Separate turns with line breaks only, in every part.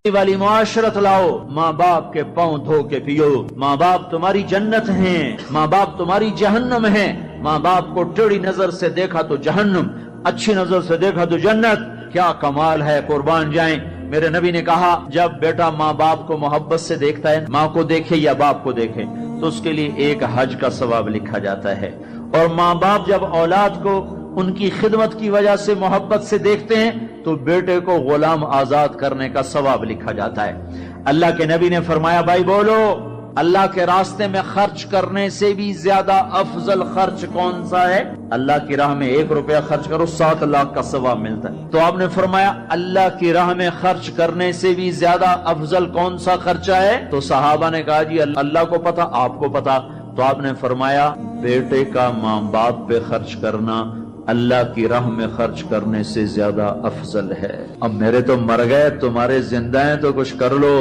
والی معاشرت لاؤ، ماں باپ کے پاؤں دھو کے پیو۔ ماں باپ تمہاری جنت ہیں، ماں باپ تمہاری جہنم ہیں۔ ماں باپ کو ٹیڑھی نظر سے دیکھا تو جہنم، اچھی نظر سے دیکھا تو جنت۔ کیا کمال ہے، قربان جائیں۔ میرے نبی نے کہا جب بیٹا ماں باپ کو محبت سے دیکھتا ہے، ماں کو دیکھے یا باپ کو دیکھے، تو اس کے لیے ایک حج کا ثواب لکھا جاتا ہے۔ اور ماں باپ جب اولاد کو ان کی خدمت کی وجہ سے محبت سے دیکھتے ہیں تو بیٹے کو غلام آزاد کرنے کا ثواب لکھا جاتا ہے۔ اللہ کے نبی نے فرمایا، بھائی بولو، اللہ کے راستے میں خرچ کرنے سے بھی زیادہ افضل خرچ کون سا ہے؟ اللہ کی راہ میں 1 روپیہ خرچ کرو 7 لاکھ کا ثواب ملتا ہے۔ تو آپ نے فرمایا اللہ کی راہ میں خرچ کرنے سے بھی زیادہ افضل کون سا خرچہ ہے؟ تو صحابہ نے کہا جی اللہ کو پتا، آپ کو پتا۔ تو آپ نے فرمایا بیٹے کا ماں باپ پہ خرچ کرنا اللہ کی راہ میں خرچ کرنے سے زیادہ افضل ہے۔ اب میرے تو مر گئے، تمہارے زندہ ہیں تو کچھ کر لو،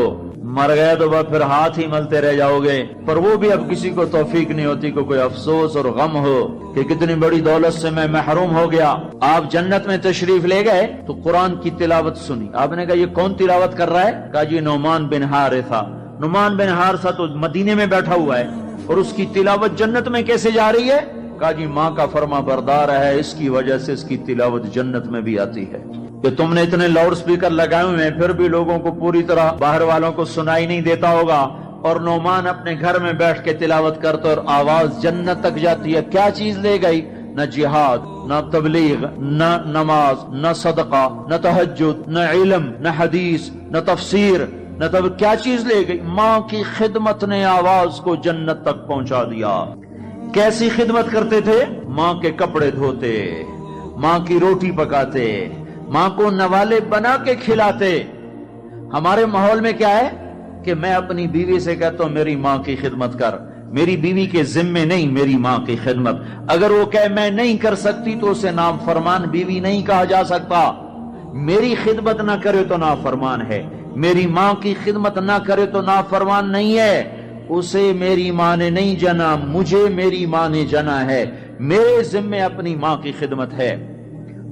مر گئے تو بس پھر ہاتھ ہی ملتے رہ جاؤ گے۔ پر وہ بھی اب کسی کو توفیق نہیں ہوتی کہ کوئی افسوس اور غم ہو کہ کتنی بڑی دولت سے میں محروم ہو گیا۔ آپ جنت میں تشریف لے گئے تو قرآن کی تلاوت سنی۔ آپ نے کہا یہ کون تلاوت کر رہا ہے؟ کہا جی نعمان بن حارثہ۔ نعمان بن حارثہ تو مدینے میں بیٹھا ہوا ہے اور اس کی تلاوت جنت میں کیسے جا رہی ہے؟ کہا جی ماں کا فرما بردار ہے، اس کی وجہ سے اس کی تلاوت جنت میں بھی آتی ہے۔ کہ تم نے اتنے لاؤڈ سپیکر لگائے ہوئے ہیں پھر بھی لوگوں کو پوری طرح باہر والوں کو سنائی نہیں دیتا ہوگا، اور نعمان اپنے گھر میں بیٹھ کے تلاوت کرتا اور آواز جنت تک جاتی ہے۔ کیا چیز لے گئی؟ نہ جہاد، نہ تبلیغ، نہ نماز، نہ صدقہ، نہ تہجد، نہ علم، نہ حدیث، نہ تفسیر، نہ کیا چیز لے گئی؟ ماں کی خدمت نے آواز کو جنت تک پہنچا دیا۔ کیسی خدمت کرتے تھے؟ ماں کے کپڑے دھوتے، ماں کی روٹی پکاتے، ماں کو نوالے بنا کے کھلاتے۔ ہمارے ماحول میں کیا ہے کہ میں اپنی بیوی سے کہتا ہوں میری ماں کی خدمت کر، میری بیوی کے ذمے نہیں میری ماں کی خدمت۔ اگر وہ کہے میں نہیں کر سکتی تو اسے نافرمان بیوی نہیں کہا جا سکتا۔ میری خدمت نہ کرے تو نافرمان ہے، میری ماں کی خدمت نہ کرے تو نافرمان نہیں ہے۔ اسے میری ماں نے نہیں جنا، مجھے میری ماں نے جنا ہے، میرے ذمے اپنی ماں کی خدمت ہے۔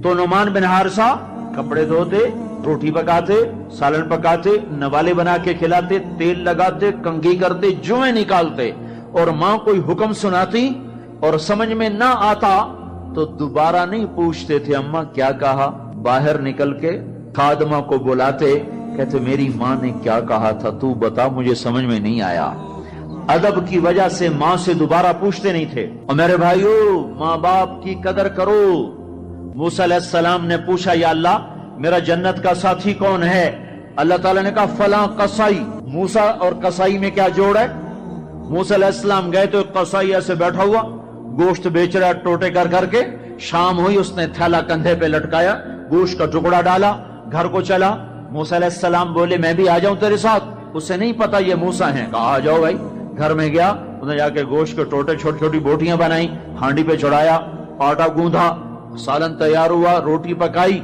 تو نعمان بن حارثہ کپڑے دھوتے، روٹی پکاتے، سالن پکاتے، نوالے بنا کے کھلاتے، تیل لگاتے، کنگھی کرتے، جوئیں نکالتے، اور ماں کوئی حکم سناتی اور سمجھ میں نہ آتا تو دوبارہ نہیں پوچھتے تھے اماں کیا کہا، باہر نکل کے خادمہ کو بلاتے، کہتے میری ماں نے کیا کہا تھا تو بتا، مجھے سمجھ میں نہیں آیا۔ ادب کی وجہ سے ماں سے دوبارہ پوچھتے نہیں تھے۔ اور میرے بھائیو، ماں باپ کی قدر کرو۔ موسیٰ علیہ السلام نے پوچھا یا اللہ میرا جنت کا ساتھی کون ہے؟ اللہ تعالیٰ نے کہا فلاں قصائی۔ موسیٰ اور قصائی میں کیا جوڑ ہے؟ موسیٰ علیہ السلام گئے تو ایک قصائی ایسے بیٹھا ہوا گوشت بیچ رہا ٹوٹے کر کر کے۔ شام ہوئی، اس نے تھیلا کندھے پہ لٹکایا، گوشت کا ٹکڑا ڈالا، گھر کو چلا۔ موسیٰ علیہ السلام بولے میں بھی آ جاؤں تیرے ساتھ؟ اسے نہیں پتا یہ موسیٰ ہیں۔ کہا آ جاؤ بھائی۔ گھر میں گیا، انہوں نے جا کے گوشت کے ٹوٹے چھوٹی چھوٹی بوٹیاں بنائی، ہانڈی پہ چڑھایا، آٹا گوندھا، سالن تیار ہوا، روٹی پکائی،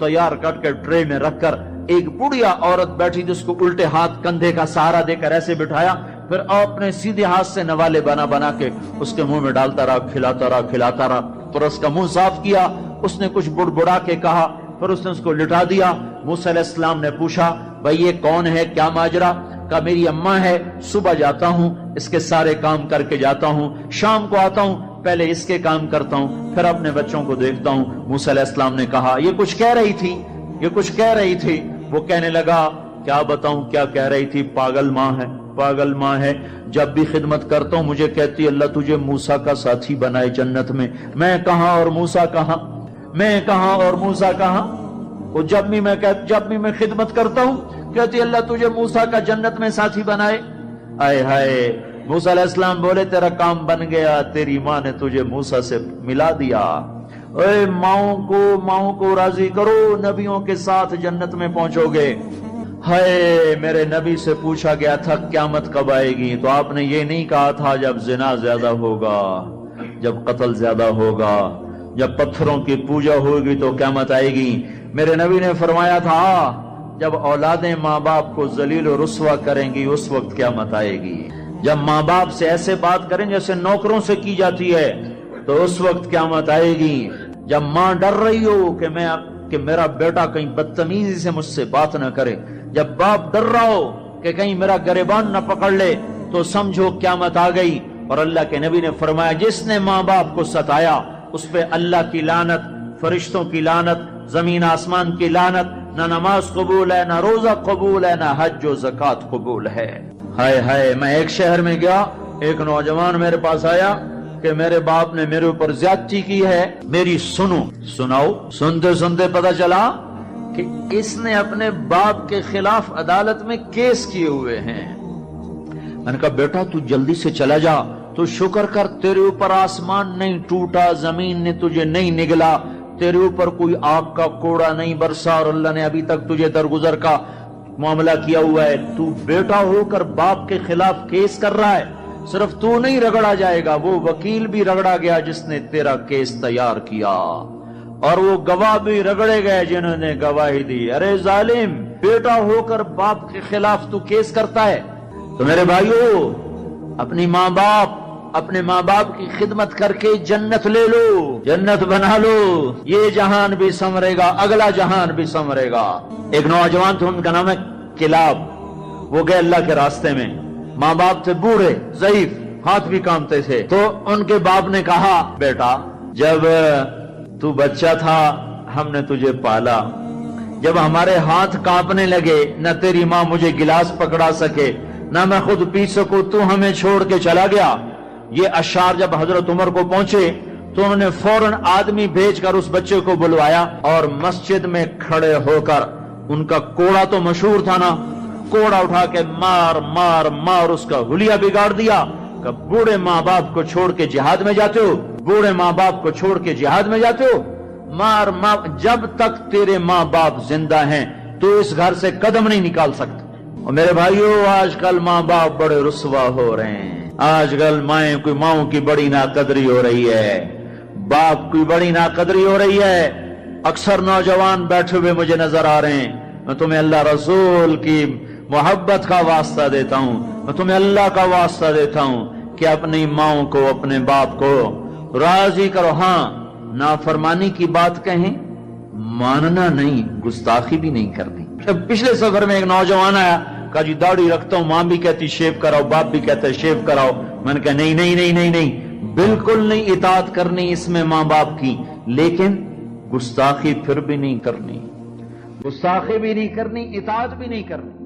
تیار کر کے ٹرے میں رکھ کر ایک بڑھیا عورت بیٹھی جس کو الٹے ہاتھ کندھے کا سہارا دے کر ایسے بٹھایا، پھر اپنے سیدھے ہاتھ سے نوالے بنا بنا کے اس کے منہ میں ڈالتا رہا، کھلاتا رہا، پھر اس کا منہ صاف کیا۔ اس نے کچھ بڑبڑا کے کہا، پھر اس نے اس کو لٹا دیا۔ موسیٰ علیہ السلام نے پوچھا بھائی یہ کون ہے، کیا ماجرا؟ کہا میری اماں ہے، صبح جاتا ہوں اس کے سارے کام کر کے جاتا ہوں، شام کو آتا ہوں پہلے اس کے کام کرتا ہوں، پھر اپنے بچوں کو دیکھتا ہوں۔ موسیٰ علیہ السلام نے کہا یہ کچھ کہہ رہی تھی۔ وہ کہنے لگا کیا بتاؤں کیا کہہ رہی تھی؟ پاگل ماں ہے، جب بھی خدمت کرتا ہوں مجھے کہتی اللہ تجھے موسیٰ کا ساتھی بنائے جنت میں۔ میں کہاں اور موسیٰ کہاں؟ وہ جب بھی میں خدمت کرتا ہوں کہتی اللہ تجھے موسیٰ کا جنت میں ساتھی بنائے۔ آئے ہائے، موسیٰ علیہ السلام بولے تیرا کام بن گیا، تیری ماں نے تجھے موسیٰ سے ملا دیا۔ اے ماؤں کو راضی کرو، نبیوں کے ساتھ جنت میں پہنچو گے۔ ہائے، میرے نبی سے پوچھا گیا تھا قیامت کب آئے گی، تو آپ نے یہ نہیں کہا تھا جب زنا زیادہ ہوگا، جب قتل زیادہ ہوگا، جب پتھروں کی پوجا ہوگی تو قیامت آئے گی۔ میرے نبی نے فرمایا تھا جب اولادیں ماں باپ کو ذلیل و رسوا کریں گی اس وقت قیامت آئے گی۔ جب ماں باپ سے ایسے بات کریں جیسے نوکروں سے کی جاتی ہے تو اس وقت قیامت آئے گی۔ جب ماں ڈر رہی ہو کہ میرا بیٹا کہیں بدتمیزی سے مجھ سے بات نہ کرے، جب باپ ڈر رہا ہو کہ کہیں میرا گریبان نہ پکڑ لے تو سمجھو قیامت آ گئی. اور اللہ کے نبی نے فرمایا جس نے ماں باپ کو ستایا اس پہ اللہ کی لعنت، فرشتوں کی لعنت، زمین آسمان کی لعنت، نہ نماز قبول ہے، نہ روزہ قبول ہے، نہ حج و زکوٰۃ قبول ہے. ہائے ہائے، میں ایک شہر میں گیا، ایک نوجوان میرے پاس آیا کہ میرے باپ نے میرے اوپر زیادتی کی ہے، میری سناؤ. سنتے سنتے پتہ چلا کہ اس نے اپنے باپ کے خلاف عدالت میں کیس کیے ہوئے ہیں. میں نے کہا بیٹا تو جلدی سے چلا جا، تو شکر کر تیرے اوپر آسمان نہیں ٹوٹا، زمین نے تجھے نہیں نگلا، تیرے اوپر کوئی آگ کا کوڑا نہیں برسا، اور اللہ نے ابھی تک تجھے درگزر کا معاملہ کیا ہوا ہے. تو بیٹا ہو کر باپ کے خلاف کیس کر رہا ہے. صرف تو نہیں رگڑا جائے گا، وہ وکیل بھی رگڑا گیا جس نے تیرا کیس تیار کیا، اور وہ گواہ بھی رگڑے گئے جنہوں نے گواہی دی. ارے ظالم، بیٹا ہو کر باپ کے خلاف تو کیس کرتا ہے. تو میرے بھائیو، اپنے ماں باپ کی خدمت کر کے جنت لے لو، جنت بنا لو. یہ جہان بھی سنورے گا، اگلا جہان بھی سنورے گا. ایک نوجوان تھے، ان کا نام ہے کلاب. وہ گئے اللہ کے راستے میں، ماں باپ تھے بوڑھے ضعیف، ہاتھ بھی کامتے تھے. تو ان کے باپ نے کہا بیٹا جب تو بچہ تھا ہم نے تجھے پالا، جب ہمارے ہاتھ کانپنے لگے نہ تیری ماں مجھے گلاس پکڑا سکے نہ میں خود پی سکوں، تو ہمیں چھوڑ کے چلا گیا. یہ اشعار جب حضرت عمر کو پہنچے تو انہوں نے فوراً آدمی بھیج کر اس بچے کو بلوایا اور مسجد میں کھڑے ہو کر ان کا کوڑا تو مشہور تھا نا، کوڑا اٹھا کے مار مار مار اس کا حلیہ بگاڑ دیا. کہ بوڑھے ماں باپ کو چھوڑ کے جہاد میں جاتے ہو، بوڑھے ماں باپ کو چھوڑ کے جہاد میں جاتے ہو، مار مار، جب تک تیرے ماں باپ زندہ ہیں تو اس گھر سے قدم نہیں نکال سکتے. اور میرے بھائیو، آج کل ماں باپ بڑے رسوا ہو رہے ہیں. آج کل ماؤں کی بڑی ناقدری ہو رہی ہے، باپ کی بڑی ناقدری ہو رہی ہے. اکثر نوجوان بیٹھے ہوئے مجھے نظر آ رہے ہیں. میں تمہیں اللہ رسول کی محبت کا واسطہ دیتا ہوں، میں تمہیں اللہ کا واسطہ دیتا ہوں کہ اپنی ماؤں کو، اپنے باپ کو راضی کرو. ہاں، نافرمانی کی بات کہیں، ماننا نہیں، گستاخی بھی نہیں کرنی. پچھلے سفر میں ایک نوجوان آیا، کہا جی داڑھی رکھتا ہوں، ماں بھی کہتی شیو کراؤ، باپ بھی کہتا ہے شیو کراؤ. میں نے کہا نہیں نہیں نہیں نہیں نہیں، بالکل نہیں اطاعت کرنی اس میں ماں باپ کی، لیکن گستاخی پھر بھی نہیں کرنی، گستاخی بھی نہیں کرنی، اطاعت بھی نہیں کرنی.